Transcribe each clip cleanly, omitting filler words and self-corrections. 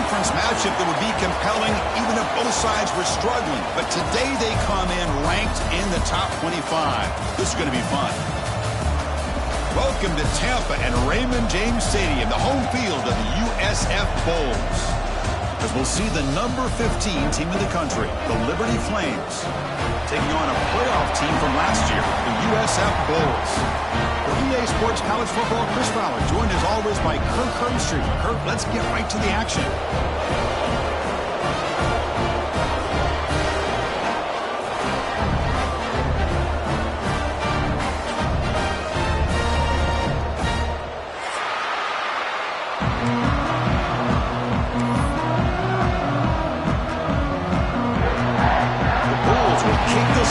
conference matchup that would be compelling even if both sides were struggling. But today they come in ranked in the top 25. This is going to be fun. Welcome to Tampa and Raymond James Stadium, the home field of the USF Bulls. As we'll see the number 15 team in the country, the Liberty Flames, taking on a playoff team from last year, the USF Bulls. For EA Sports College Football, Chris Fowler, joined as always by Kirk Herbstreit. Kirk, let's get right to the action.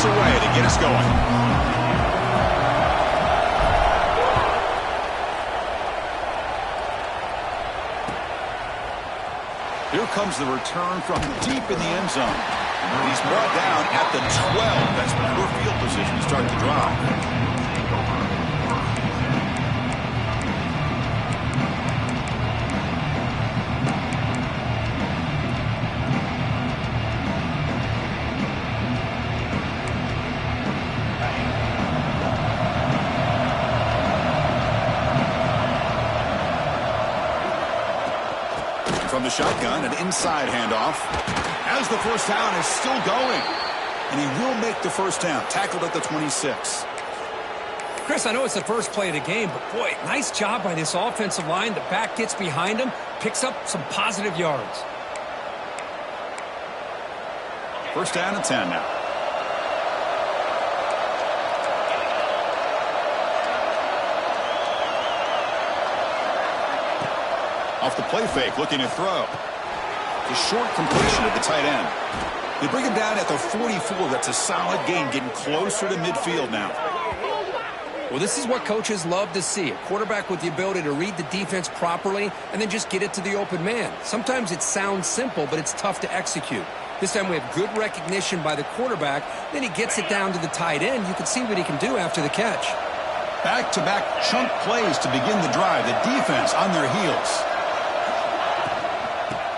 Away to get us going. Here comes the return from deep in the end zone. He's brought down at the 12. That's poor field position to start the drive. From the shotgun, an inside handoff. As the first down is still going. And he will make the first down. Tackled at the 26. Chris, I know it's the first play of the game, but boy, nice job by this offensive line. The back gets behind him, picks up some positive yards. First down and 10 now. Off the play fake, looking to throw. The short completion at the tight end. They bring him down at the 44. That's a solid gain, getting closer to midfield now. Well, this is what coaches love to see. A quarterback with the ability to read the defense properly and then just get it to the open man. Sometimes it sounds simple, but it's tough to execute. This time we have good recognition by the quarterback. Then he gets it down to the tight end. You can see what he can do after the catch. Back-to-back chunk plays to begin the drive. The defense on their heels.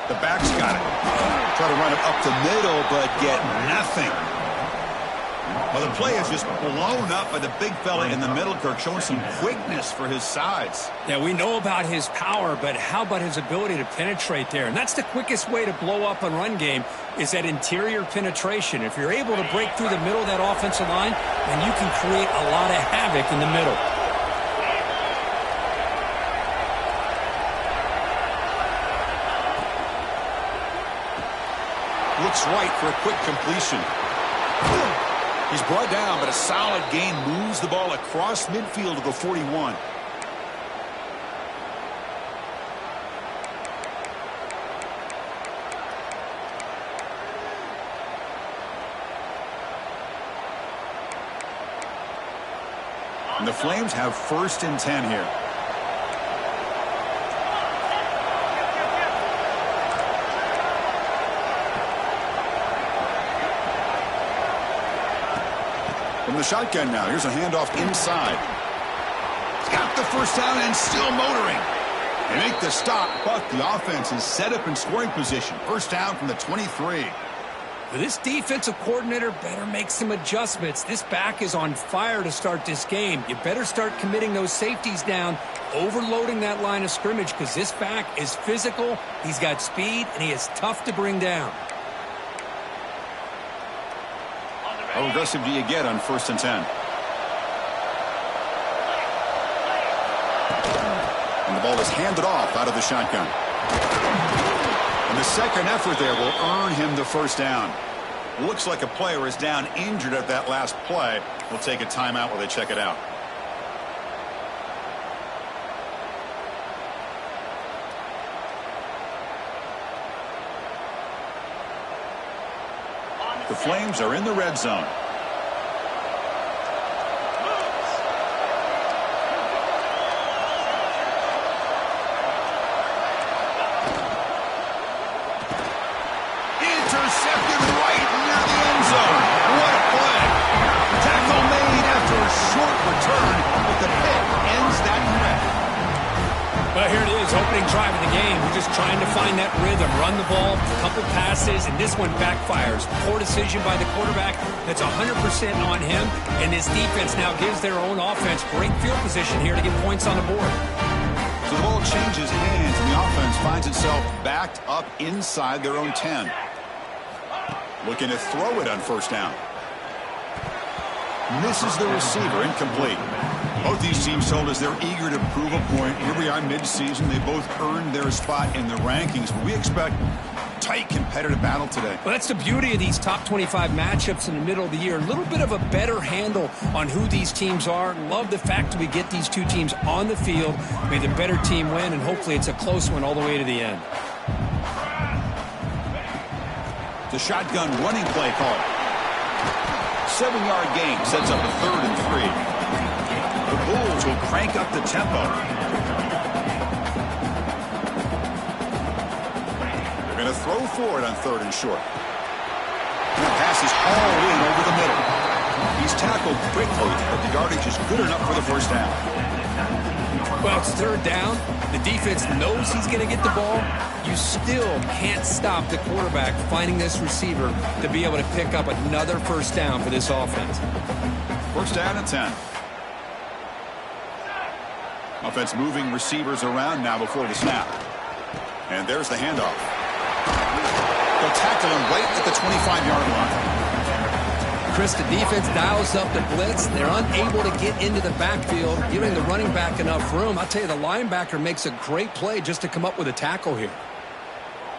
The back's got it. Try to run it up the middle, but get nothing. Well, the play is just blown up by the big fella in the middle, Kirk, showing some quickness for his size. Yeah, we know about his power, but how about his ability to penetrate there? And that's the quickest way to blow up a run game is that interior penetration. If you're able to break through the middle of that offensive line, then you can create a lot of havoc in the middle. Looks right for a quick completion. He's brought down, but a solid gain moves the ball across midfield to the 41. And the Flames have first and 10 here. From the shotgun now. Here's a handoff inside. He's got the first down and still motoring. They make the stop, but the offense is set up in scoring position. First down from the 23. This defensive coordinator better make some adjustments. This back is on fire to start this game. You better start committing those safeties down, overloading that line of scrimmage because this back is physical, he's got speed, and he is tough to bring down. How aggressive do you get on first and 10? And the ball is handed off out of the shotgun. And the second effort there will earn him the first down. Looks like a player is down injured at that last play. We'll take a timeout while they check it out. The Flames are in the red zone. Intercepted right near the end zone. What a play. Tackle made after a short return, but the pick ends that threat. Well, here it is, opening drive of the game. We're just trying to find that rhythm, run the ball, a couple passes, and this one backfires. Poor decision by the quarterback. That's 100% on him, and this defense now gives their own offense great field position here to get points on the board. So the ball changes hands, and the offense finds itself backed up inside their own 10. Looking to throw it on first down. Misses the receiver, incomplete. Both these teams told us they're eager to prove a point. Here we are mid-season. They both earned their spot in the rankings. We expect tight competitive battle today. Well, that's the beauty of these top 25 matchups in the middle of the year. A little bit of a better handle on who these teams are. Love the fact that we get these two teams on the field. May the better team win, and hopefully it's a close one all the way to the end. The shotgun running play call. 7-yard gain sets up a 3rd and 3. The Bulls will crank up the tempo. They're going to throw for it on 3rd and short. And the pass is all in over the middle. He's tackled quickly, but the yardage is good enough for the first down. Well, it's 3rd down. The defense knows he's going to get the ball. You still can't stop the quarterback finding this receiver to be able to pick up another first down for this offense. First down and 10. Offense moving receivers around now before the snap. And there's the handoff. They'll tackle him right at the 25-yard line. Chris, the defense dials up the blitz. They're unable to get into the backfield, giving the running back enough room. I'll tell you, the linebacker makes a great play just to come up with a tackle here.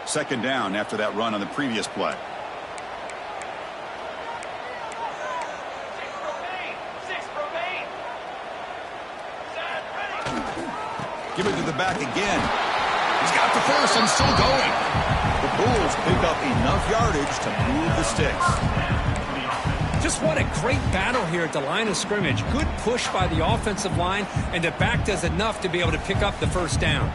2nd down after that run on the previous play. Give it to the back again. He's got the first and still going. The Bulls pick up enough yardage to move the sticks. Just what a great battle here at the line of scrimmage. Good push by the offensive line, and the back does enough to be able to pick up the first down.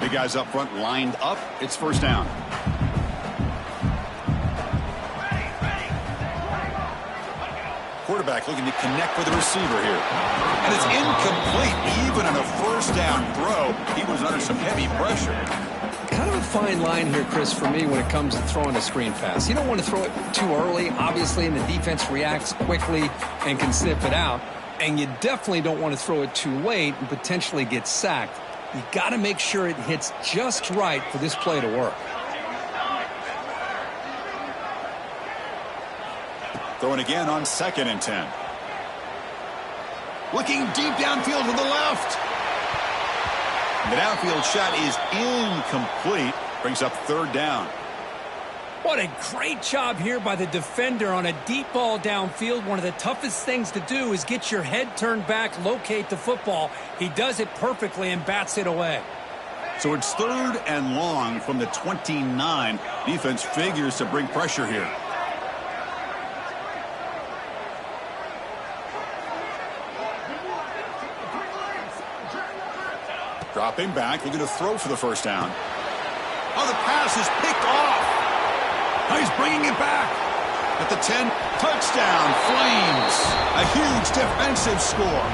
Big guys up front lined up. It's first down. Quarterback looking to connect with the receiver here. And it's incomplete. Even on a first down throw, he was under some heavy pressure. Kind of a fine line here, Chris, for me when it comes to throwing a screen pass. You don't want to throw it too early, obviously, and the defense reacts quickly and can sniff it out. And you definitely don't want to throw it too late and potentially get sacked. You got to make sure it hits just right for this play to work. Throwing again on 2nd and 10. Looking deep downfield to the left. The downfield shot is incomplete. Brings up 3rd down. What a great job here by the defender on a deep ball downfield. One of the toughest things to do is get your head turned back, locate the football. He does it perfectly and bats it away. So it's 3rd and long from the 29. Defense figures to bring pressure here. Dropping back, looking to throw for the first down. Oh, the pass is picked off. Now he's bringing it back. At the 10, touchdown, Flames. A huge defensive score.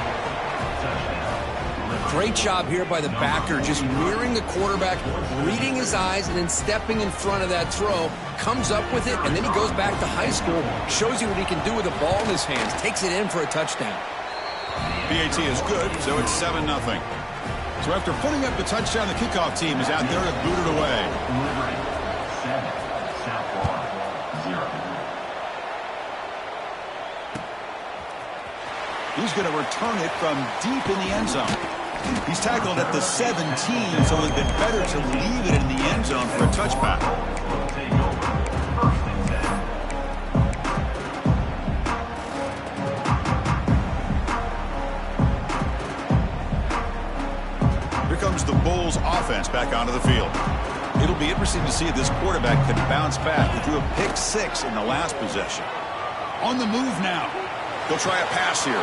Great job here by the backer, just mirroring the quarterback, reading his eyes, and then stepping in front of that throw. Comes up with it, and then he goes back to high school. Shows you what he can do with the ball in his hands. Takes it in for a touchdown. PAT is good, so it's 7-0. So after putting up the touchdown, the kickoff team is out there to boot it away. He's going to return it from deep in the end zone. He's tackled at the 17, so it would have been better to leave it in the end zone for a touchback. Comes the Bulls offense back onto the field. It'll be interesting to see if this quarterback can bounce back. He threw a pick 6 in the last possession. On the move now. He'll try a pass here.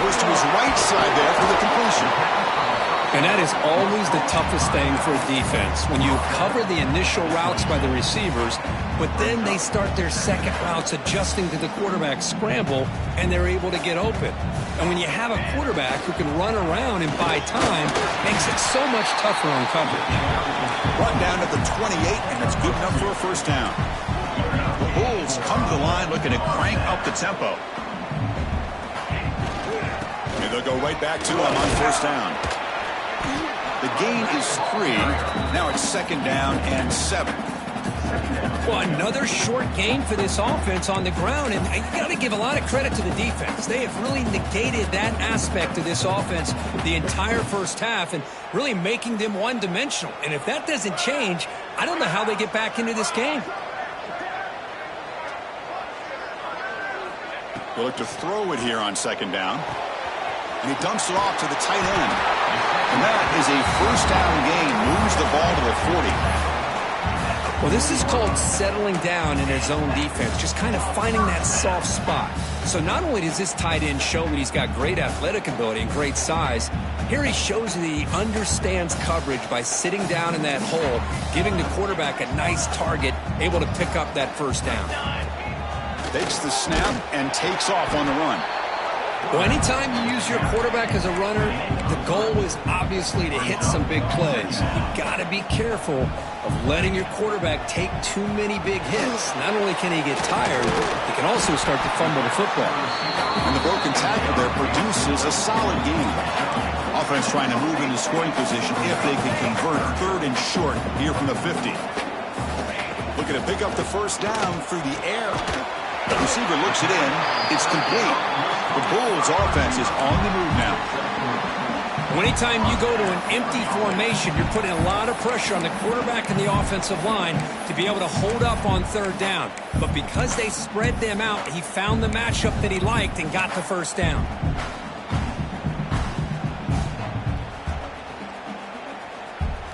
Goes to his right side there for the completion. And that is always the toughest thing for a defense, when you cover the initial routes by the receivers, but then they start their second routes adjusting to the quarterback's scramble, and they're able to get open. And when you have a quarterback who can run around and buy time, makes it so much tougher on coverage. Run down at the 28, and it's good enough for a first down. The Bulls come to the line looking to crank up the tempo. And they'll go right back to him on first down. The gain is 3. Now it's second down and 7. Well, another short gain for this offense on the ground, and you got to give a lot of credit to the defense. They have really negated that aspect of this offense the entire first half and really making them one-dimensional. And if that doesn't change, I don't know how they get back into this game. We'll look to throw it here on second down. And he dumps it off to the tight end. And that is a first down gain. Moves the ball to the 40. Well, this is called settling down in his own defense, just kind of finding that soft spot. So not only does this tight end show that he's got great athletic ability and great size, here he shows that he understands coverage by sitting down in that hole, giving the quarterback a nice target, able to pick up that first down. Takes the snap and takes off on the run. Well, anytime you use your quarterback as a runner, the goal is obviously to hit some big plays. You've got to be careful of letting your quarterback take too many big hits. Not only can he get tired, he can also start to fumble the football. And the broken tackle there produces a solid gain. Offense trying to move into scoring position if they can convert third and short here from the 50. Looking to pick up the first down through the air. The receiver looks it in. It's complete. The Bulls offense is on the move now. Anytime you go to an empty formation, you're putting a lot of pressure on the quarterback and the offensive line to be able to hold up on third down. But because they spread them out, he found the matchup that he liked and got the first down.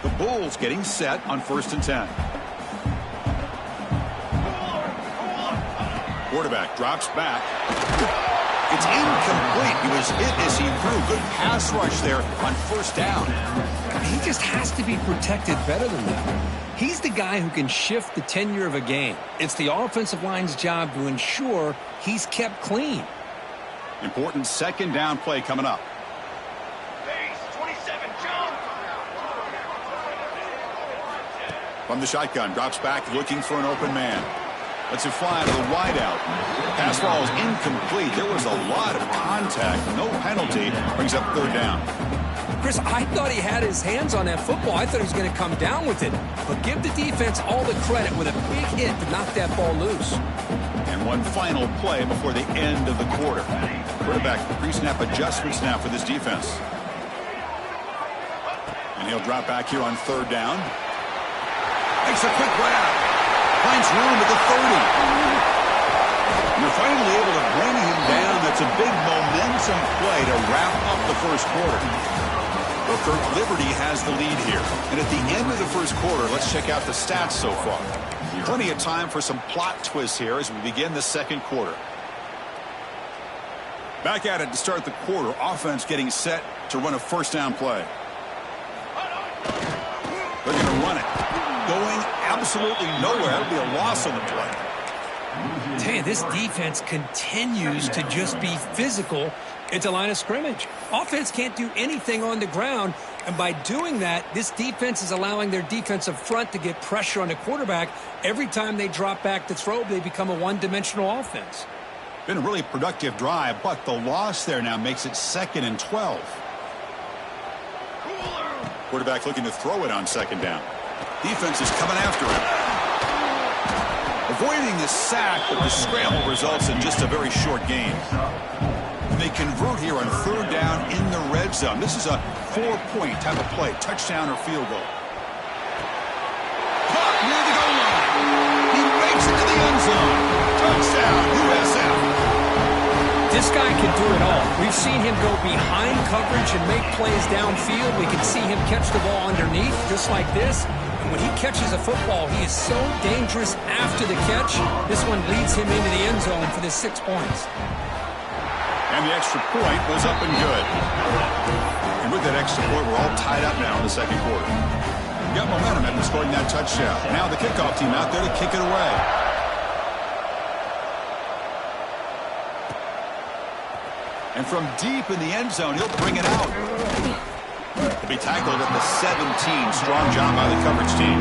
The Bulls getting set on first and 10. Quarterback drops back. It's incomplete. He was hit as he threw. Good pass rush there on first down. He just has to be protected better than that. He's the guy who can shift the tenure of a game. It's the offensive line's job to ensure he's kept clean. Important second down play coming up. Base 27, jump. From the shotgun, drops back looking for an open man. Lets it fly to the wideout. Pass ball is incomplete. There was a lot of contact. No penalty. Brings up third down. Chris, I thought he had his hands on that football. I thought he was going to come down with it. But give the defense all the credit with a big hit to knock that ball loose. And one final play before the end of the quarter. Quarterback pre-snap adjustments now for this defense. And he'll drop back here on third down. Makes a quick grab. Finds room at the 30. You're finally able to bring him down. That's a big momentum play to wrap up the first quarter. Well, Kirk, Liberty has the lead here. And at the end of the first quarter, let's check out the stats so far. Plenty of time for some plot twists here as we begin the second quarter. Back at it to start the quarter. Offense getting set to run a first down play. They're going to run it. Going absolutely nowhere. That'll be a loss on the play. I tell you, this defense continues to just be physical at the line of scrimmage. Offense can't do anything on the ground, and by doing that, this defense is allowing their defensive front to get pressure on the quarterback. Every time they drop back to throw, they become a one-dimensional offense. Been a really productive drive, but the loss there now makes it 2nd and 12. Quarterback looking to throw it on second down. Defense is coming after him. Avoiding the sack, but the scramble results in just a very short gain. And they convert here on third down in the red zone. This is a 4-point type of play, touchdown or field goal. Caught near the goal line. He makes it to the end zone. Touchdown, USF. This guy can do it all. We've seen him go behind coverage and make plays downfield. We can see him catch the ball underneath, just like this. And when he catches a football, he is so dangerous after the catch. This one leads him into the end zone for the 6 points. And the extra point was up and good. And And with that extra point, we're all tied up now in the second quarter. Got momentum after scoring that touchdown. Now the kickoff team out there to kick it away. And from deep in the end zone, he'll bring it out. He'll be tackled at the 17. Strong job by the coverage team.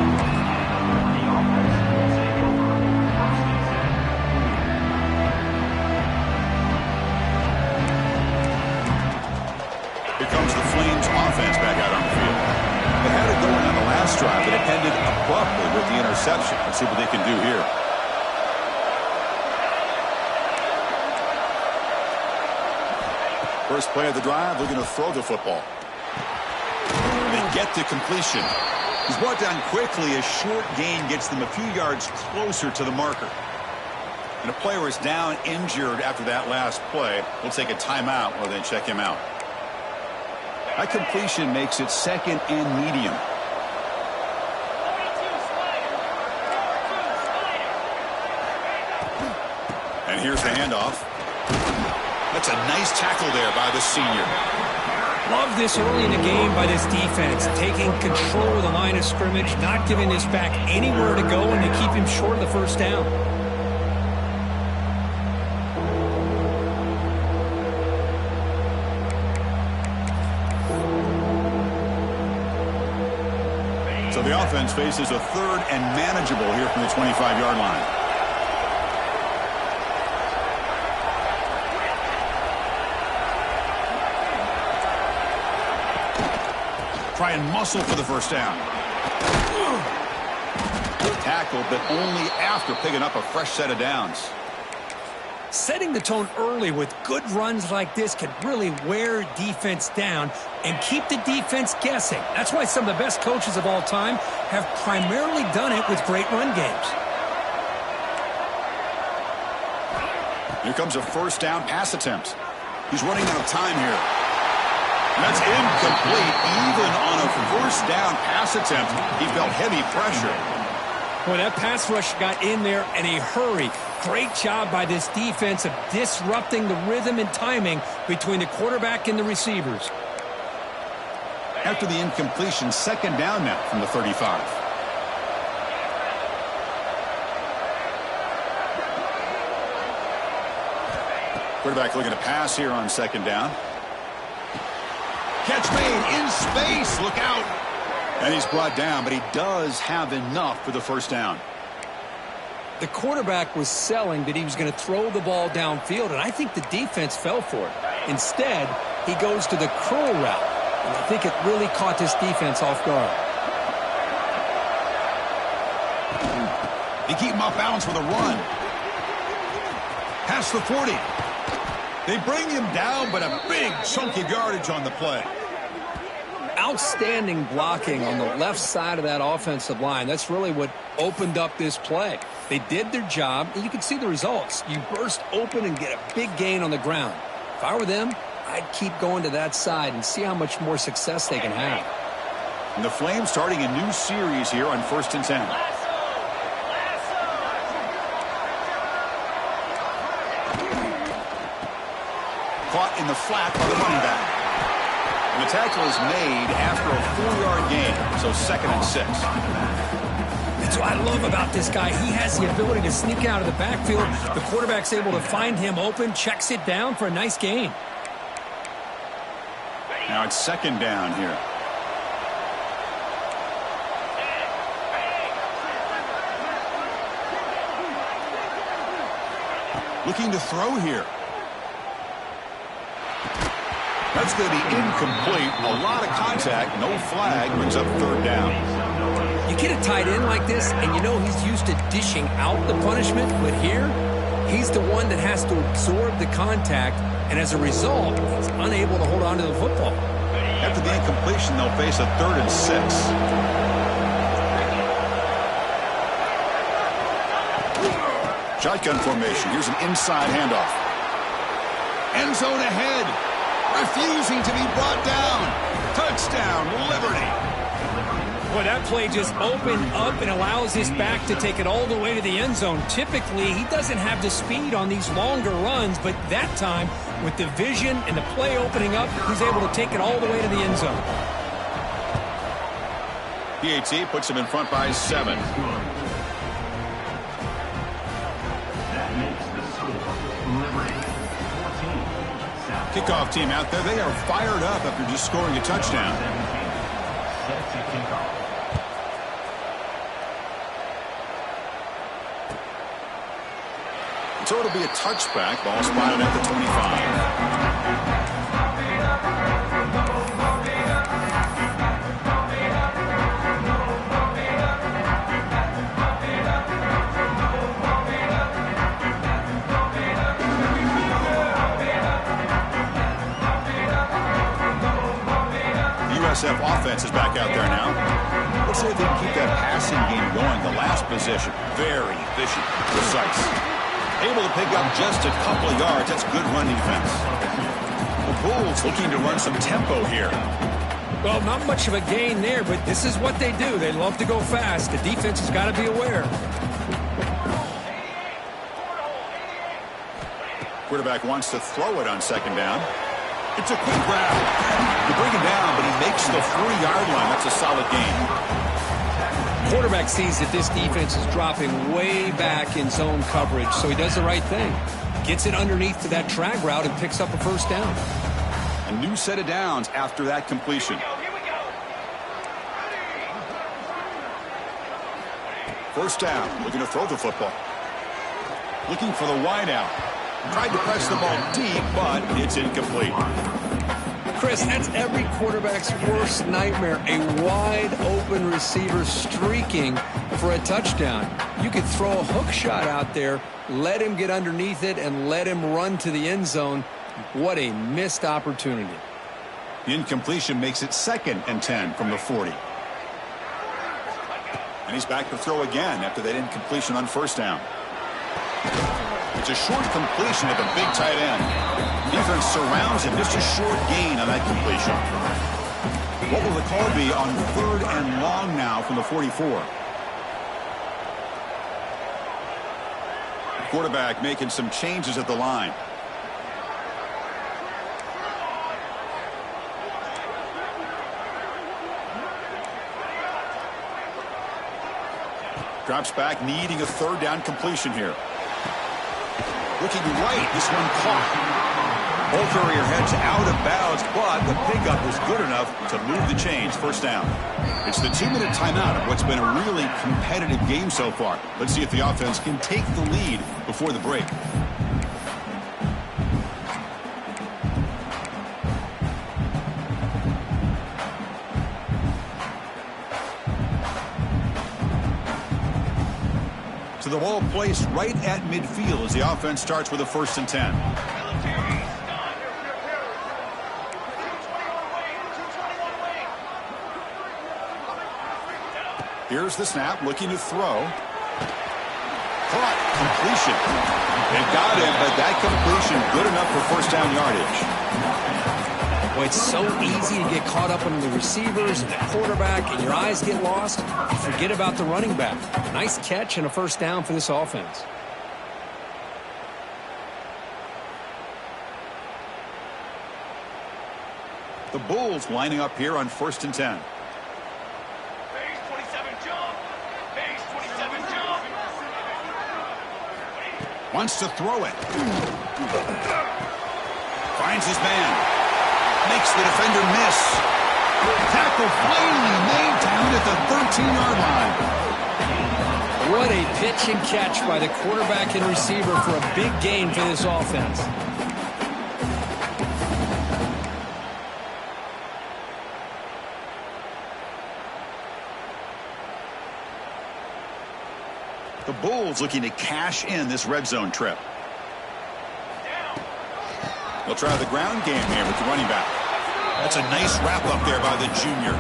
Here comes the Flames offense back out on the field. They had it going on the last drive, but it ended abruptly with the interception. Let's see what they can do here. First play of the drive, looking to throw the football. They get the completion. He's brought down quickly. A short gain gets them a few yards closer to the marker. And a player is down injured after that last play. We'll take a timeout or then check him out. That completion makes it second and medium. And here's the handoff. That's a nice tackle there by the senior. Love this early in the game by this defense, taking control of the line of scrimmage, not giving this back anywhere to go, and they keep him short of the first down. So the offense faces a third and manageable here from the 25-yard line. Try and muscle for the first down. Tackled, but only after picking up a fresh set of downs. Setting the tone early with good runs like this can really wear defense down and keep the defense guessing. That's why some of the best coaches of all time have primarily done it with great run games. Here comes a first down pass attempt. He's running out of time here. That's incomplete. Even on a first down pass attempt, he felt heavy pressure. Boy, that pass rush got in there in a hurry. Great job by this defense of disrupting the rhythm and timing between the quarterback and the receivers. After the incompletion, second down now from the 35. Quarterback looking to pass here on second down. Catch made in space. Look out. And he's brought down, but he does have enough for the first down. The quarterback was selling that he was going to throw the ball downfield, and I think the defense fell for it. Instead, he goes to the curl route, and I think it really caught this defense off guard. They keep him off balance with a run. Past the 40. They bring him down, but a big chunk of yardage on the play. Outstanding blocking on the left side of that offensive line. That's really what opened up this play. They did their job, and you can see the results. You burst open and get a big gain on the ground. If I were them, I'd keep going to that side and see how much more success they can have. And the Flames starting a new series here on 1st and 10. Caught in the flat by the running back. And the tackle is made after a 4-yard gain, so 2nd and 6. That's what I love about this guy. He has the ability to sneak out of the backfield. The quarterback's able to find him open, checks it down for a nice gain. Now it's 2nd down here. Looking to throw here. That's going to be incomplete. A lot of contact. No flag. Brings up 3rd down. You get a tight end like this, and you know he's used to dishing out the punishment. But here, he's the one that has to absorb the contact. And as a result, he's unable to hold on to the football. After the incompletion, they'll face a 3rd and 6. Shotgun formation. Here's an inside handoff. End zone ahead. Refusing to be brought down. Touchdown, Liberty. Well, that play just opened up and allows his back to take it all the way to the end zone. Typically, he doesn't have the speed on these longer runs, but that time, with the vision and the play opening up, he's able to take it all the way to the end zone. PAT puts him in front by 7. Kickoff team out there, they are fired up after just scoring a touchdown. So it'll be a touchback. Ball spotted at the 25. USF offense is back out there now. Let's see if they can keep that passing game going. The last possession, very efficient, precise. Able to pick up just a couple of yards. That's good run defense. The Bulls looking to run some tempo here. Well, not much of a gain there, but this is what they do. They love to go fast. The defense has got to be aware. Quarterback wants to throw it on second down. It's a quick grab. You bring him down, but he makes the 4-yard line. That's a solid gain. Quarterback sees that this defense is dropping way back in zone coverage, so he does the right thing. Gets it underneath to that drag route and picks up a first down. A new set of downs after that completion. Here we go. First down, looking to throw the football. Looking for the wide out. Tried to press the ball deep, but it's incomplete. Chris, that's every quarterback's worst nightmare, a wide-open receiver streaking for a touchdown. You could throw a hook shot out there, let him get underneath it, and let him run to the end zone. What a missed opportunity. The incompletion makes it 2nd and 10 from the 40. And he's back to throw again after that incompletion on first down. It's a short completion at the big tight end. Defense surrounds him. Just a short gain on that completion. What will the call be on 3rd and long now from the 44? Quarterback making some changes at the line. Drops back, needing a 3rd down completion here. Looking right, this one caught. Ball carrier heads out of bounds, but the pickup was good enough to move the chains. First down. It's the 2-minute timeout of what's been a really competitive game so far. Let's see if the offense can take the lead before the break. To the ball placed right at midfield as the offense starts with a 1st and 10. Here's the snap, looking to throw. Caught, completion. It got him, but that completion good enough for first down yardage. Well, it's so easy to get caught up on the receivers and the quarterback, and your eyes get lost. You forget about the running back. Nice catch and a first down for this offense. The Bulls lining up here on 1st and 10. Base 27 jump. Base 27 jump. Wants to throw it. Finds his man. Makes the defender miss. Tackle finally made down at the 13-yard line. What a pitch and catch by the quarterback and receiver for a big gain for this offense. The Bulls looking to cash in this red zone trip. They'll try the ground game here with the running back. That's a nice wrap up there by the junior.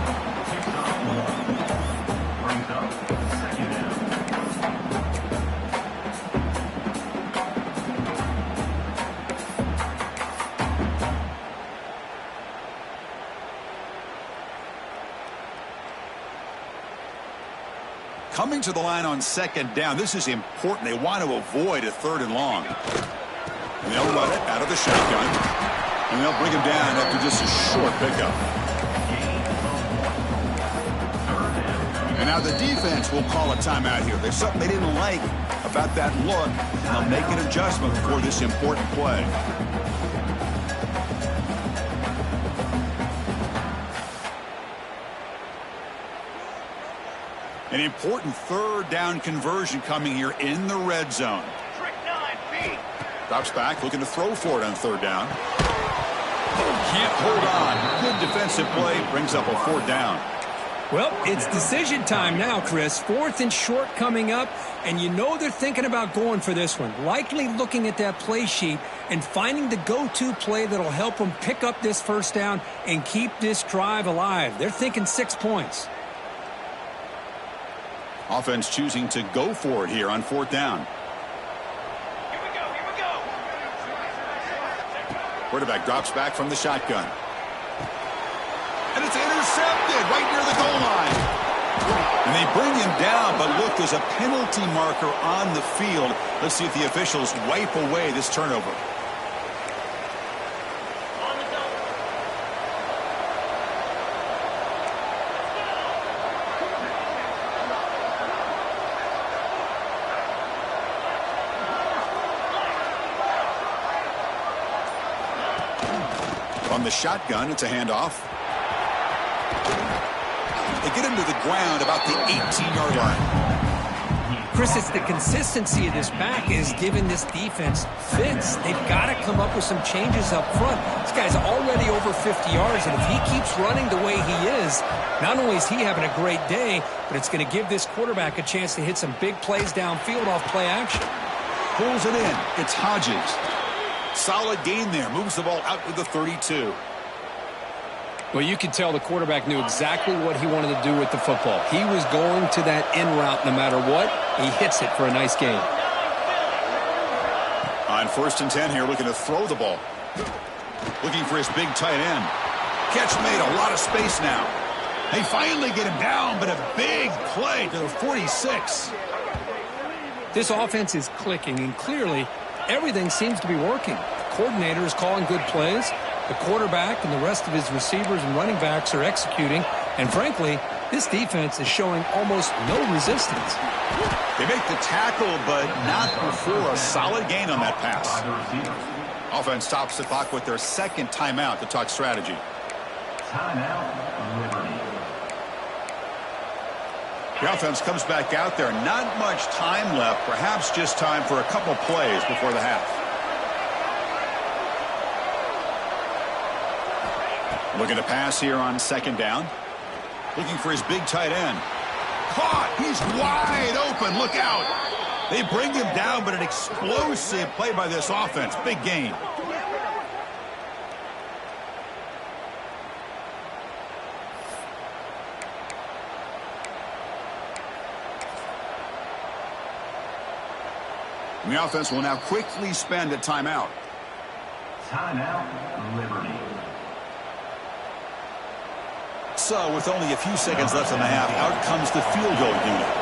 Coming to the line on second down. This is important. They want to avoid a 3rd and long. And they'll run it out of the shotgun. And they'll bring him down after just a short pickup. And now the defense will call a timeout here. There's something they didn't like about that look. And they'll make an adjustment for this important play. An important 3rd down conversion coming here in the red zone. Trick 9B. Drops back, looking to throw for it on 3rd down. Can't hold on. Good defensive play. Brings up a 4th down. Well, it's decision time now, Chris. 4th and short coming up, and you know they're thinking about going for this one. Likely looking at that play sheet and finding the go-to play that'll help them pick up this 1st down and keep this drive alive. They're thinking 6 points. Offense choosing to go for it here on 4th down. Here we go, here we go. Quarterback drops back from the shotgun. And it's intercepted right near the goal line. And they bring him down, but look, there's a penalty marker on the field. Let's see if the officials wipe away this turnover. On the zone. From the shotgun, it's a handoff. They get him to the ground about the 18-yard line. Chris, it's the consistency of this back is giving this defense fits. They've got to come up with some changes up front. This guy's already over 50 yards, and if he keeps running the way he is, not only is he having a great day, but it's going to give this quarterback a chance to hit some big plays downfield off play action. Pulls it in. It's Hodges. Solid gain there. Moves the ball out to the 32. Well, you could tell the quarterback knew exactly what he wanted to do with the football. He was going to that in route no matter what. He hits it for a nice gain. On 1st and 10 here, looking to throw the ball. Looking for his big tight end. Catch made, a lot of space now. They finally get him down, but a big play to the 46. This offense is clicking, and clearly everything seems to be working. The coordinator is calling good plays. The quarterback and the rest of his receivers and running backs are executing. And frankly, this defense is showing almost no resistance. They make the tackle, but not before a solid gain on that pass. Offense stops the clock with their 2nd timeout to talk strategy. Timeout, Liberty. The offense comes back out there. Not much time left. Perhaps just time for a couple plays before the half. Looking to pass here on 2nd down. Looking for his big tight end. Caught. He's wide open. Look out. They bring him down, but an explosive play by this offense. Big gain. And the offense will now quickly spend a timeout. Timeout, Liberty. So, with only a few seconds left in the half, out comes the field goal unit.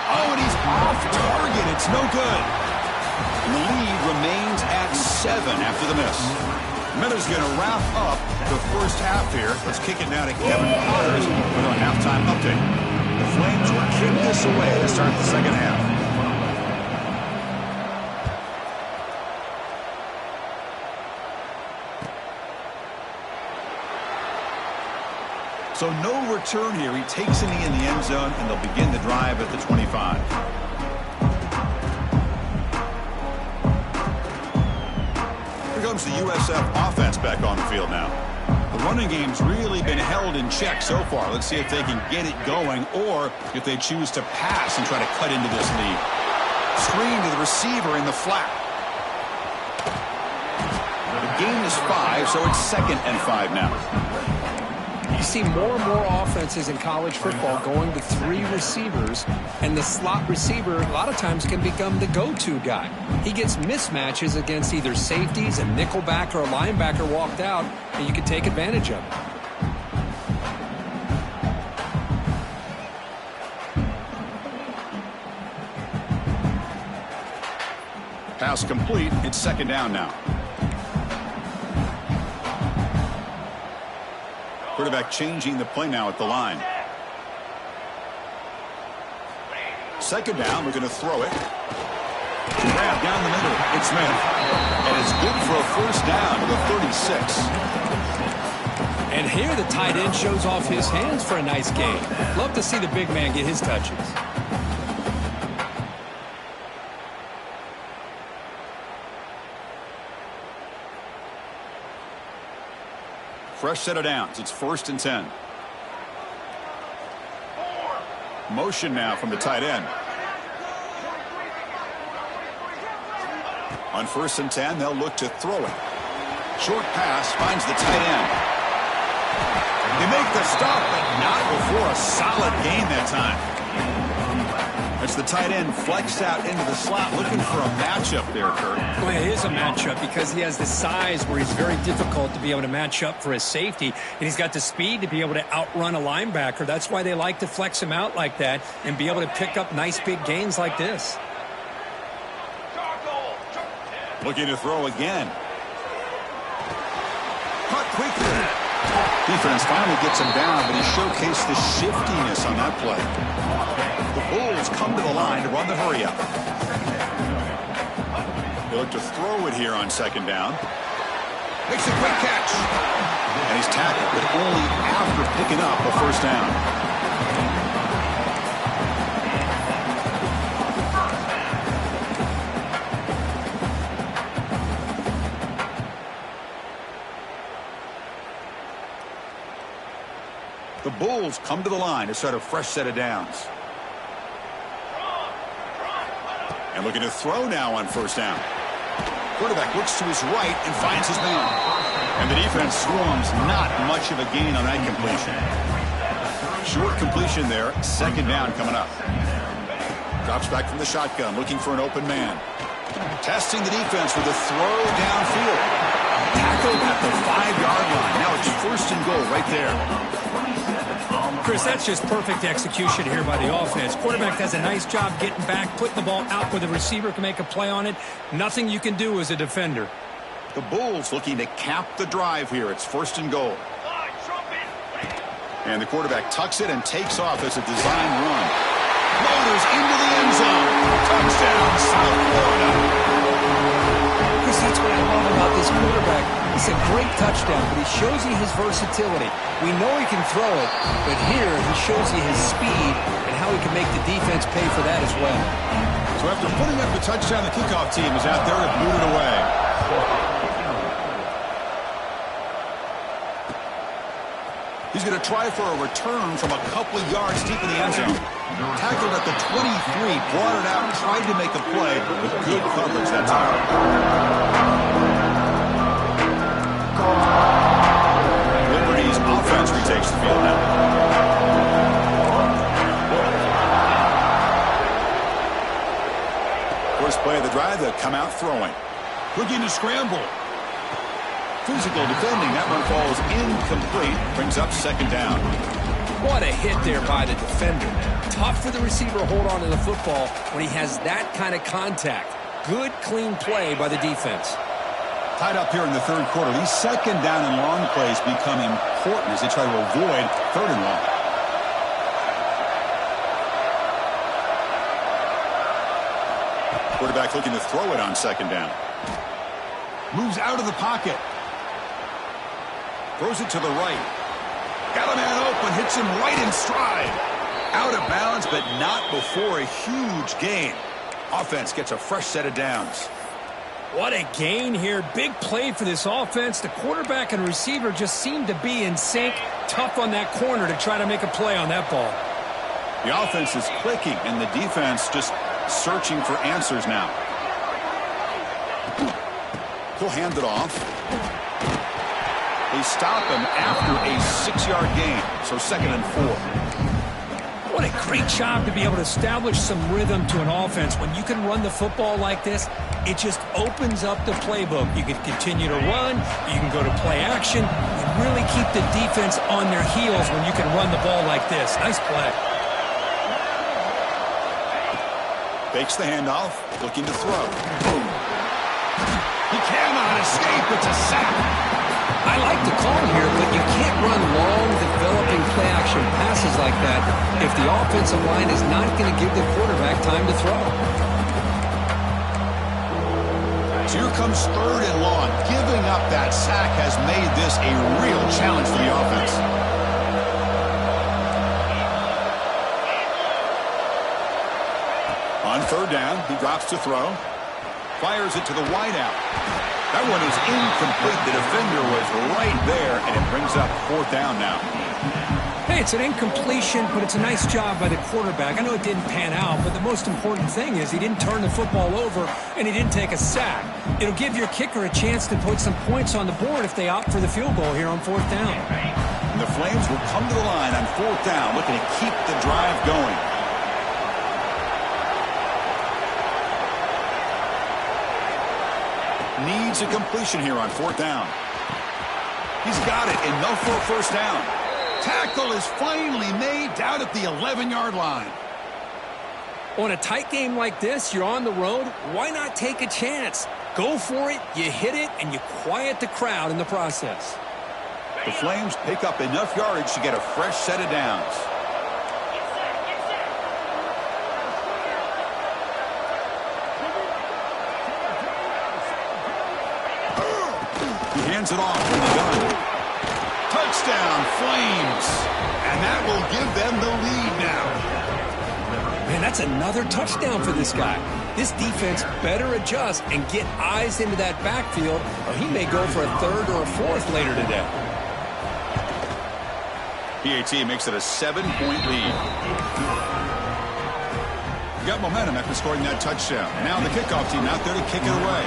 Oh, and he's off target. It's no good. And the lead remains at 7 after the miss. Miller's going to wrap up the first half here. Let's kick it now to Kevin Connors with our halftime update. The Flames will kick this away to start the second half. So no return here. He takes a knee in the end zone, and they'll begin the drive at the 25. Here comes the USF offense back on the field now. The running game's really been held in check so far. Let's see if they can get it going or if they choose to pass and try to cut into this lead. Screen to the receiver in the flat. The gain is 5, so it's 2nd and 5 now. You see more and more offenses in college football going to 3 receivers, and the slot receiver a lot of times can become the go-to guy. He gets mismatches against either safeties, a nickelback, or a linebacker walked out, and you can take advantage of it. Pass complete. It's 2nd down now. Quarterback changing the play now at the line. 2nd down. We're going to throw it. Grab down the middle. It's Smith. And it's good for a 1st down to the 36. And here the tight end shows off his hands for a nice gain. Love to see the big man get his touches. Fresh set of downs. It's 1st and 10. Motion now from the tight end. On 1st and 10, they'll look to throw it. Short pass finds the tight end. They make the stop, but not before a solid gain that time. That's the tight end flexed out into the slot, looking for a matchup there, Kurt. Well, it is a matchup because he has the size where he's very difficult to be able to match up for his safety, and he's got the speed to be able to outrun a linebacker. That's why they like to flex him out like that and be able to pick up nice big gains like this. Looking to throw again. Caught quickly. Defense finally gets him down, but he showcased the shiftiness on that play. The Bulls come to the line to run the hurry-up. They look to throw it here on 2nd down. Makes a quick catch. And he's tackled, but only after picking up a 1st down. The Bulls come to the line to start a fresh set of downs. And looking to throw now on 1st down. Quarterback looks to his right and finds his man. And the defense swarms, not much of a gain on that completion. Short completion there, 2nd down coming up. Drops back from the shotgun, looking for an open man. Testing the defense with a throw downfield. Tackled at the 5-yard line. Now it's 1st and goal right there. Chris, that's just perfect execution here by the offense. Quarterback does a nice job getting back, putting the ball out where the receiver can make a play on it. Nothing you can do as a defender. The Bulls looking to cap the drive here. It's 1st and goal. And the quarterback tucks it and takes off as a design run. Motors into the end zone. Touchdown, South Florida. Chris, that's what I love about this quarterback. It's a great touchdown, but he shows you his versatility. We know he can throw it, but here he shows you his speed and how he can make the defense pay for that as well. So after putting up the touchdown, the kickoff team is out there to boot it away. He's going to try for a return from a couple of yards deep in the end zone. Tackled at the 23, brought it out, tried to make a play with good coverage that time. Liberty's offense retakes the field now. First play of the drive, they'll come out throwing. Looking to scramble. Physical defending. That one falls incomplete. Brings up 2nd down. What a hit there by the defender. Tough for the receiver to hold on to the football when he has that kind of contact. Good, clean play by the defense. Tied up here in the 3rd quarter. These 2nd down and long plays become important as they try to avoid 3rd and long. Quarterback looking to throw it on 2nd down. Moves out of the pocket. Throws it to the right. Got a man open. Hits him right in stride. Out of bounds, but not before a huge gain. Offense gets a fresh set of downs. What a gain here. Big play for this offense. The quarterback and receiver just seem to be in sync. Tough on that corner to try to make a play on that ball. The offense is clicking, and the defense just searching for answers now. He'll hand it off. They stop him after a 6-yard gain, so 2nd and 4. What a great job to be able to establish some rhythm to an offense. When you can run the football like this, it just opens up the playbook. You can continue to run. You can go to play action. You really keep the defense on their heels when you can run the ball like this. Nice play. Fakes the handoff, looking to throw. Boom. He cannot escape. It's a sack. I like the call here, but you can't run long, developing play-action passes like that if the offensive line is not going to give the quarterback time to throw. So here comes 3rd and long. Giving up that sack has made this a real challenge for the offense. On 3rd down, he drops to throw. Fires it to the wideout. That one is incomplete. The defender was right there, and it brings up 4th down now. Hey, it's an incompletion, but it's a nice job by the quarterback. I know it didn't pan out, but the most important thing is he didn't turn the football over, and he didn't take a sack. It'll give your kicker a chance to put some points on the board if they opt for the field goal here on 4th down. And the Flames will come to the line on 4th down, looking to keep the drive going. Needs a completion here on 4th down. He's got it, enough for a 1st down. Tackle is finally made down at the 11-yard line. On a tight game like this, you're on the road, why not take a chance? Go for it, you hit it, and you quiet the crowd in the process. The Flames pick up enough yardage to get a fresh set of downs. Hands it off from the gun. Touchdown, Flames. And that will give them the lead now. Man, that's another touchdown for this guy. This defense better adjust and get eyes into that backfield, or he may go for a 3rd or a 4th later today. PAT makes it a 7-point lead. Got momentum after scoring that touchdown. Now the kickoff team out there to kick it away.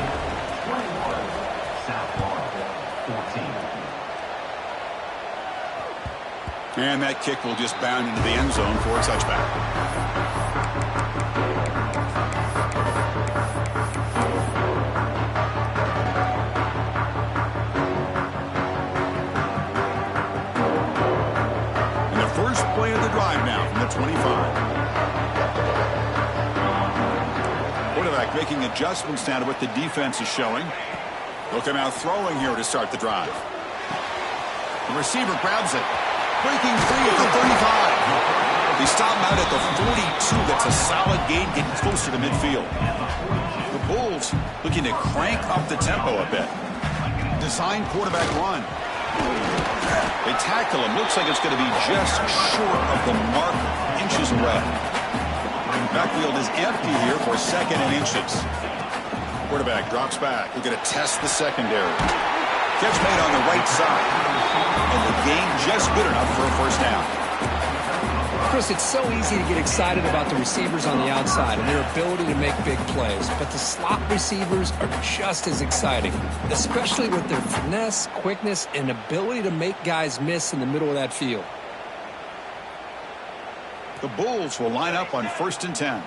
And that kick will just bound into the end zone for a touchback. And the first play of the drive now from the 25. Quarterback making adjustments now to what the defense is showing. Looking out throwing here to start the drive. The receiver grabs it. Breaking free at the 35. They stop him out at the 42. That's a solid gain, getting closer to midfield. The Bulls looking to crank up the tempo a bit. Design quarterback run. They tackle him. Looks like it's going to be just short of the mark, inches away. Backfield is empty here for 2nd and inches. Quarterback drops back. We're going to test the secondary. Catch made on the right side. And the gain just good enough for a 1st down. Chris, it's so easy to get excited about the receivers on the outside and their ability to make big plays, but the slot receivers are just as exciting, especially with their finesse, quickness, and ability to make guys miss in the middle of that field. The Bulls will line up on 1st and 10.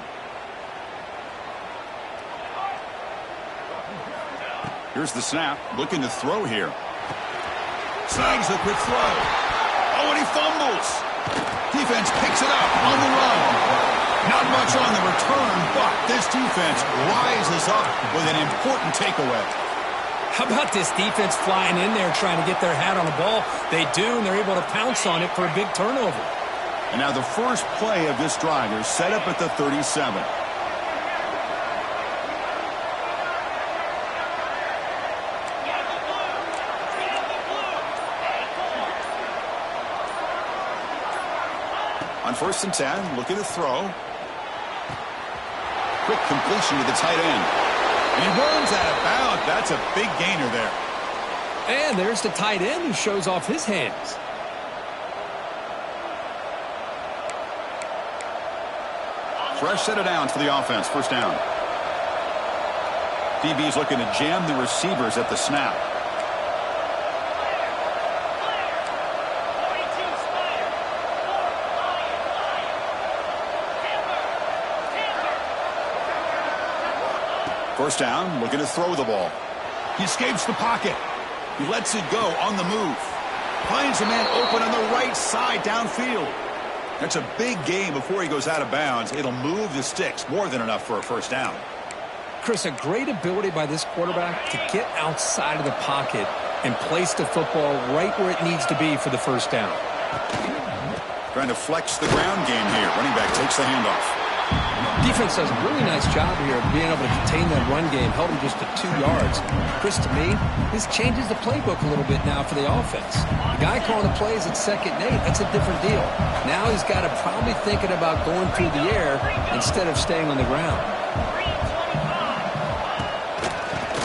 Here's the snap, looking to throw here. Snags a quick throw. Oh, and he fumbles. Defense picks it up on the run. Not much on the return, but this defense rises up with an important takeaway. How about this defense flying in there trying to get their hat on the ball? They do, and they're able to pounce on it for a big turnover. And now the first play of this drive is set up at the 37. On 1st and 10, looking to throw. Quick completion to the tight end. And he runs out of bounds. That's a big gainer there. And there's the tight end who shows off his hands. Fresh set of downs for the offense. 1st down. DB's looking to jam the receivers at the snap. First down, looking to throw the ball. He escapes the pocket. He lets it go on the move. Finds a man open on the right side downfield. That's a big gain before he goes out of bounds. It'll move the sticks, more than enough for a first down. Chris, a great ability by this quarterback to get outside of the pocket and place the football right where it needs to be for the first down. Trying to flex the ground game here. Running back takes the handoff. Defense does a really nice job here of being able to contain that run game, held him just to 2 yards. Chris, to me, this changes the playbook a little bit now for the offense. The guy calling the plays at 2nd and 8, that's a different deal. Now he's got to probably thinking about going through the air instead of staying on the ground.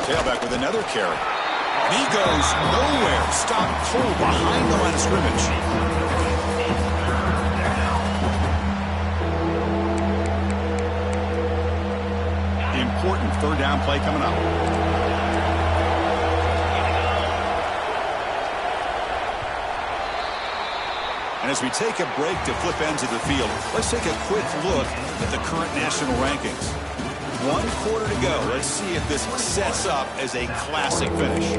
Tailback with another carry. And he goes nowhere. Stopped cold behind the line of scrimmage. Important third down play coming up. And as we take a break to flip ends of the field, let's take a quick look at the current national rankings. 1 quarter to go. Let's see if this sets up as a classic finish.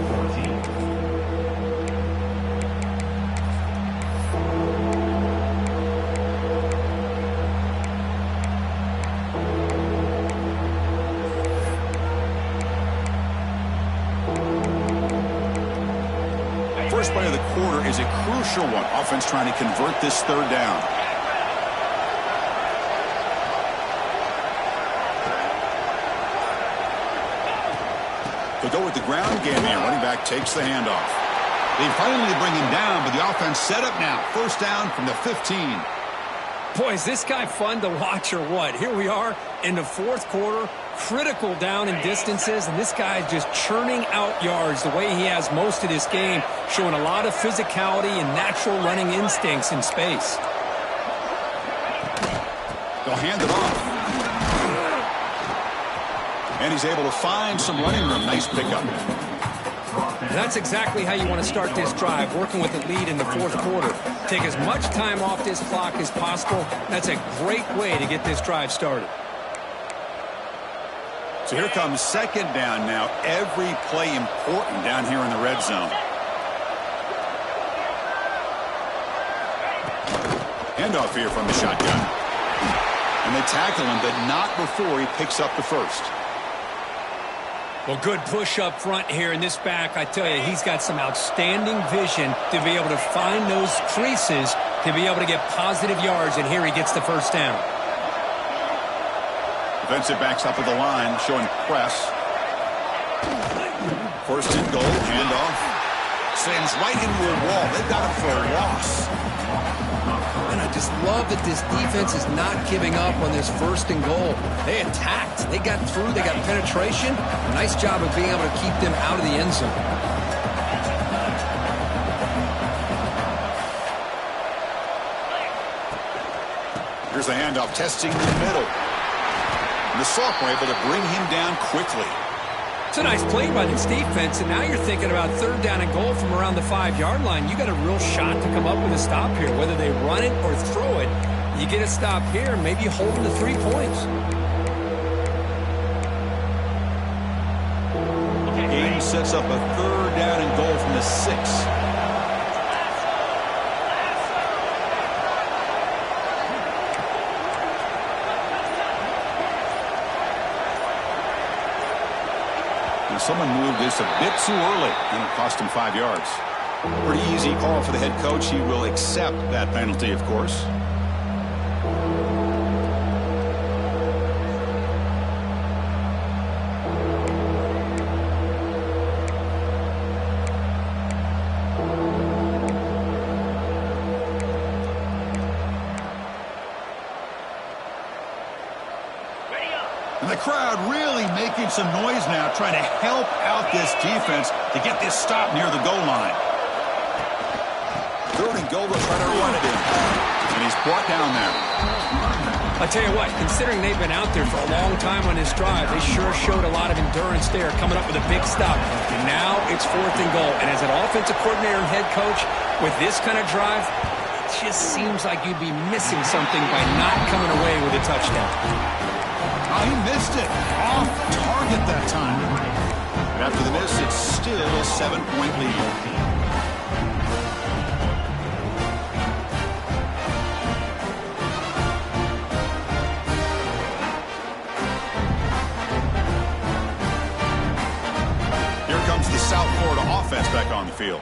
First play of the quarter is a crucial one. Offense trying to convert this third down. They'll go with the ground game here. Running back takes the handoff. They finally bring him down, but the offense set up now. First down from the 15. Boy, is this guy fun to watch or what? Here we are in the 4th quarter. Critical down and distances, and this guy is just churning out yards the way he has most of this game, showing a lot of physicality and natural running instincts in space. They'll hand it off. And he's able to find some running room. Nice pickup. And that's exactly how you want to start this drive, working with the lead in the 4th quarter. Take as much time off this clock as possible. That's a great way to get this drive started. So here comes second down now. Every play important down here in the red zone. Handoff here from the shotgun. And they tackle him, but not before he picks up the first. Well, good push up front here in this back. I tell you, he's got some outstanding vision to be able to find those creases to be able to get positive yards, and here he gets the first down. Defensive backs up at the line, showing press. First and goal, handoff. Sends right into a wall. They've got him for a loss. And I just love that this defense is not giving up on this first and goal. They attacked. They got through. They got penetration. Nice job of being able to keep them out of the end zone. Here's the handoff, testing the middle. And the sophomore able to bring him down quickly. It's a nice play by this defense, and now you're thinking about third down and goal from around the 5-yard line. You got a real shot to come up with a stop here. Whether they run it or throw it, you get a stop here and maybe hold them to 3 points. Game sets up a third down and goal from the 6. Someone moved this a bit too early, and it cost him 5 yards. Pretty easy call for the head coach. He will accept that penalty, of course. And the crowd really making some noise now, trying to help out this defense to get this stop near the goal line. Third and goal, they'll try to run it in. And he's brought down there. I tell you what, considering they've been out there for a long time on this drive, they sure showed a lot of endurance there, coming up with a big stop. And now it's 4th and goal. And as an offensive coordinator and head coach, with this kind of drive, it just seems like you'd be missing something by not coming away with a touchdown. Oh, he missed it. Off target that time. But after the miss, it's still a 7-point lead. The South Florida offense back on the field.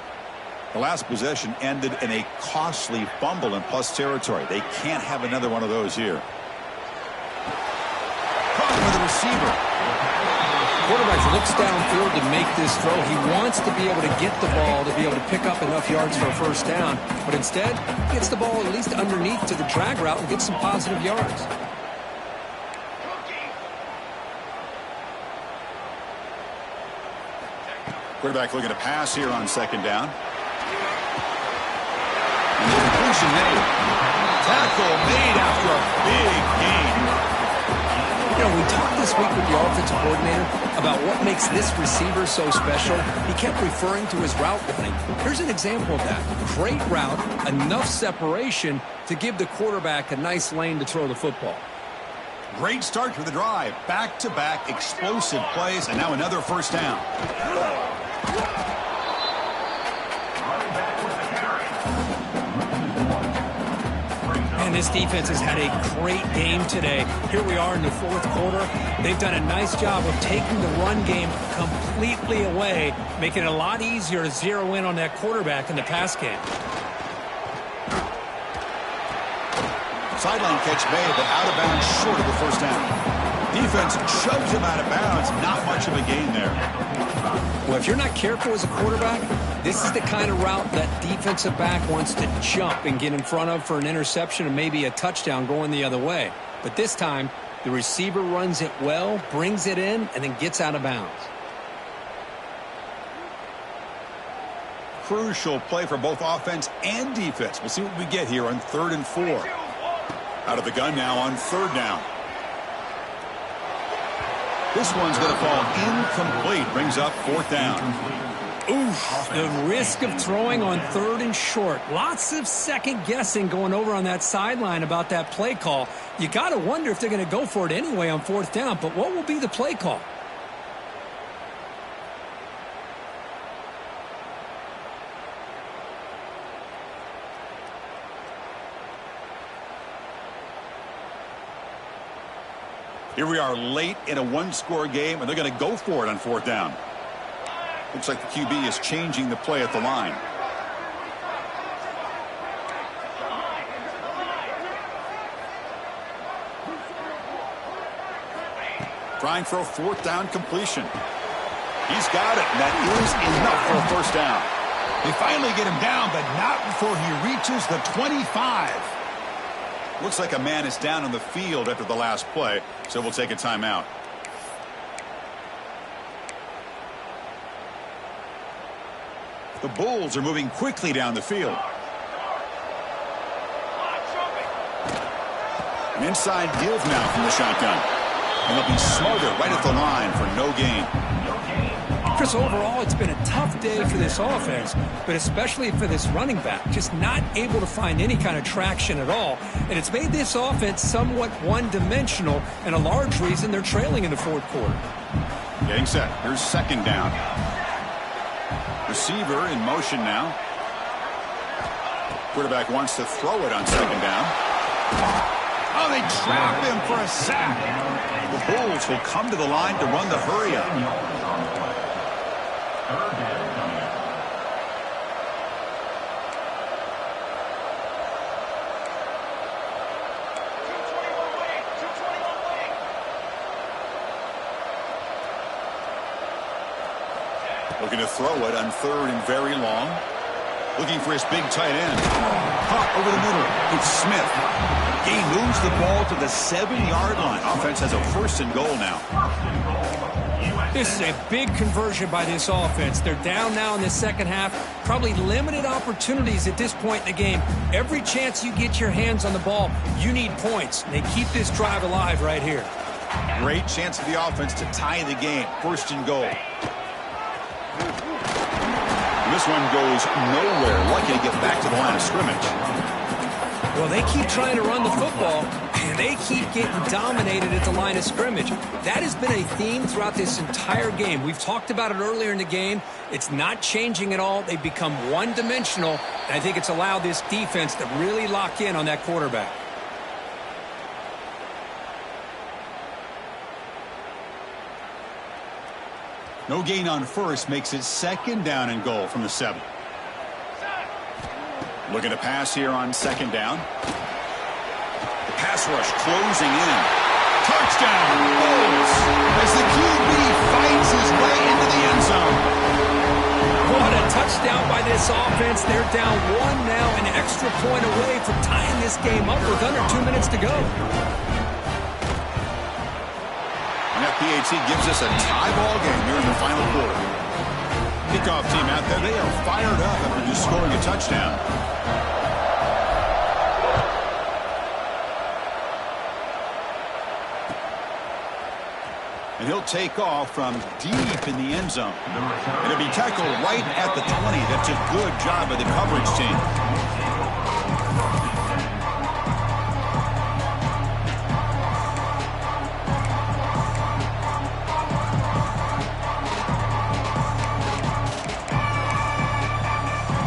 The last possession ended in a costly fumble in plus territory. They can't have another one of those here. Caught with the receiver. Quarterback looks downfield to make this throw. He wants to be able to get the ball to be able to pick up enough yards for a first down, but instead gets the ball at least underneath to the drag route and gets some positive yards. Quarterback looking to pass here on second down. And the completion made. Tackle made after a big gain. You know, we talked this week with the offensive coordinator about what makes this receiver so special. He kept referring to his route running. Here's an example of that. Great route, enough separation to give the quarterback a nice lane to throw the football. Great start to the drive. Back-to-back explosive plays, and now another first down. And this defense has had a great game today. Here we are in the fourth quarter. They've done a nice job of taking the run game completely away, making it a lot easier to zero in on that quarterback in the pass game. Sideline catch made, but out of bounds short of the first down. Defense shoves him out of bounds. Not much of a gain there. Well, if you're not careful as a quarterback, this is the kind of route that defensive back wants to jump and get in front of for an interception and maybe a touchdown going the other way. But this time, the receiver runs it well, brings it in, and then gets out of bounds. Crucial play for both offense and defense. We'll see what we get here on 3rd and 4. Out of the gun now on 3rd down. This one's going to fall incomplete. Brings up 4th down. Oof, the risk of throwing on 3rd and short. Lots of second guessing going over on that sideline about that play call. You got to wonder if they're going to go for it anyway on 4th down, but what will be the play call? Here we are late in a one-score game, and they're going to go for it on 4th down. Looks like the QB is changing the play at the line. Trying for a 4th down completion. He's got it, and that is enough for a first down. They finally get him down, but not before he reaches the 25. Looks like a man is down on the field after the last play, so we'll take a timeout. The Bulls are moving quickly down the field. An inside give now from the shotgun. And they'll be smarter right at the line for no gain. Chris, overall, it's been a tough day for this offense, but especially for this running back. Just not able to find any kind of traction at all. And it's made this offense somewhat one-dimensional, and a large reason they're trailing in the 4th quarter. Getting set. Here's 2nd down. Receiver in motion now. Quarterback wants to throw it on 2nd down. Oh, they trap him for a sack. The Bulls will come to the line to run the hurry-up. Looking to throw it on 3rd and very long. Looking for his big tight end. Caught over the middle. It's Smith. He moves the ball to the 7-yard line. Offense has a 1st and goal now. This is a big conversion by this offense. They're down now in the second half. Probably limited opportunities at this point in the game. Every chance you get your hands on the ball, you need points. They keep this drive alive right here. Great chance for the offense to tie the game. 1st and goal. This one goes nowhere. Lucky to get back to the line of scrimmage. Well, they keep trying to run the football, and and they keep getting dominated at the line of scrimmage. That has been a theme throughout this entire game. We've talked about it earlier in the game. It's not changing at all. They've become one-dimensional, and I think it's allowed this defense to really lock in on that quarterback. No gain on first makes it 2nd down and goal from the 7. Looking to pass here on 2nd down. The pass rush closing in. Touchdown! Bulls! As the QB fights his way into the end zone. What a touchdown by this offense. They're down 1 now, an extra point away from tying this game up with under 2 minutes to go. And that PAT gives us a tie ball game here in the final quarter. Kickoff team out there, they are fired up after just scoring a touchdown. And he'll take off from deep in the end zone. It'll be tackled right at the 20. That's a good job by the coverage team.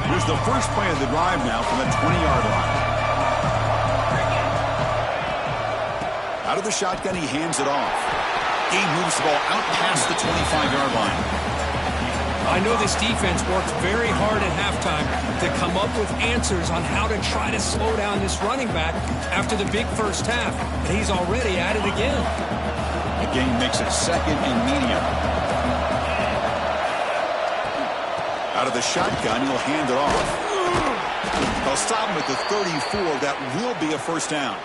Here's the first play of the drive now from the 20-yard line. Out of the shotgun, he hands it off. He moves the ball out past the 25-yard line. I know this defense worked very hard at halftime to come up with answers on how to try to slow down this running back after the big first half. And he's already at it again. The game makes it 2nd and medium. Out of the shotgun, he'll hand it off. They'll stop him at the 34. That will be a first down.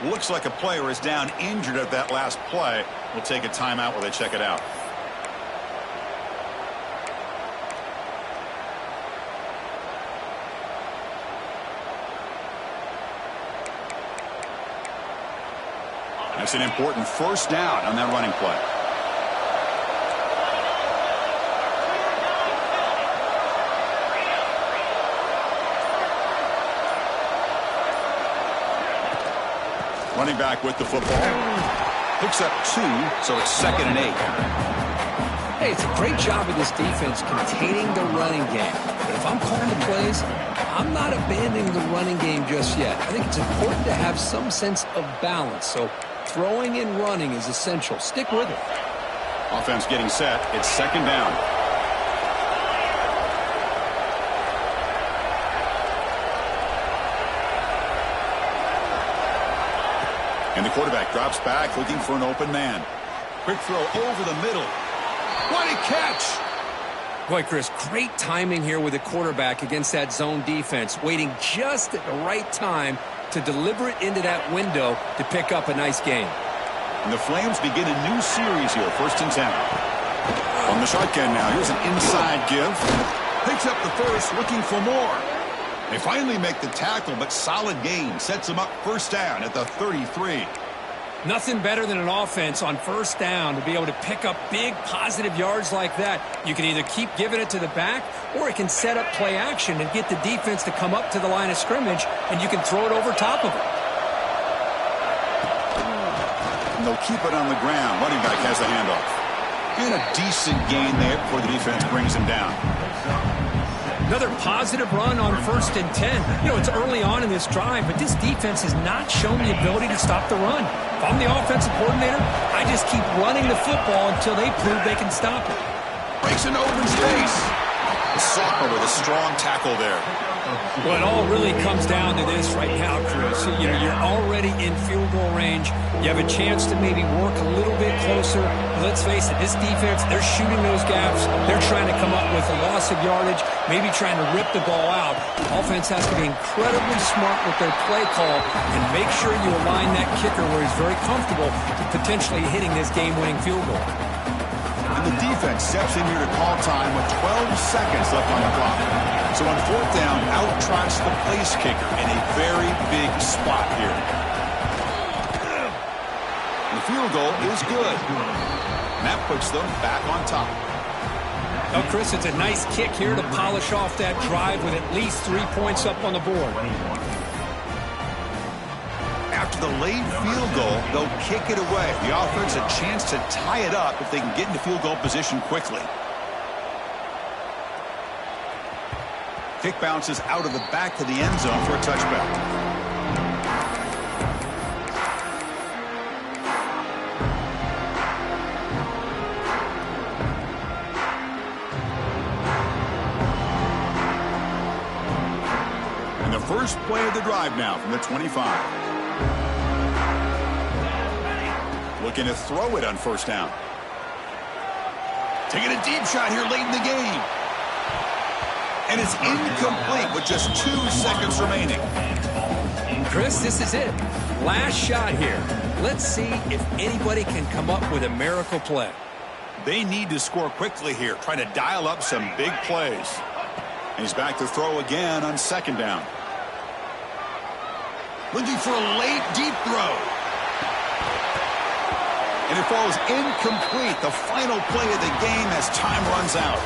Looks like a player is down injured at that last play. We'll take a timeout while they check it out. That's an important first down on that running play. Running back with the football. Picks up 2, so it's 2nd and 8. Hey, it's a great job of this defense containing the running game. But if I'm calling the plays, I'm not abandoning the running game just yet. I think it's important to have some sense of balance. So throwing and running is essential. Stick with it. Offense getting set. It's 2nd down. And the quarterback drops back looking for an open man. Quick throw over the middle. What a catch! Boy, Chris, great timing here with the quarterback against that zone defense, waiting just at the right time to deliver it into that window to pick up a nice gain. And the Flames begin a new series here, 1st and 10. On the shotgun now, here's an inside give. Picks up the first, looking for more. They finally make the tackle, but solid gain sets them up first down at the 33. Nothing better than an offense on first down to be able to pick up big positive yards like that. You can either keep giving it to the back, or it can set up play action and get the defense to come up to the line of scrimmage, and you can throw it over top of it. And they'll keep it on the ground. Running back has the handoff. And a decent gain there before the defense brings him down. Another positive run on 1st and 10. You know, it's early on in this drive, but this defense has not shown the ability to stop the run. If I'm the offensive coordinator, I just keep running the football until they prove they can stop it. Breaks an open space. The sophomore with a strong tackle there. Well, it all really comes down to this right now, Chris. You know, you're already in field goal range. You have a chance to maybe work a little bit closer. Let's face it, this defense, they're shooting those gaps. They're trying to come up with a loss of yardage, maybe trying to rip the ball out. Offense has to be incredibly smart with their play call and make sure you align that kicker where he's very comfortable to potentially hitting this game-winning field goal. And the defense steps in here to call time with 12 seconds left on the clock. So on 4th down, out-trots the place kicker in a very big spot here. And the field goal is good. And that puts them back on top. Now, Chris, it's a nice kick here to polish off that drive with at least 3 points up on the board. After after the late field goal, they'll kick it away. The offense a chance to tie it up if they can get into field goal position quickly. Kick bounces out of the back of the end zone for a touchback. First play of the drive now from the 25. Looking to throw it on first down. Taking a deep shot here late in the game. And it's incomplete with just 2 seconds remaining. Chris, this is it. Last shot here. Let's see if anybody can come up with a miracle play. They need to score quickly here, trying to dial up some big plays. He's back to throw again on second down. Looking for a late, deep throw. And it falls incomplete. The final play of the game as time runs out.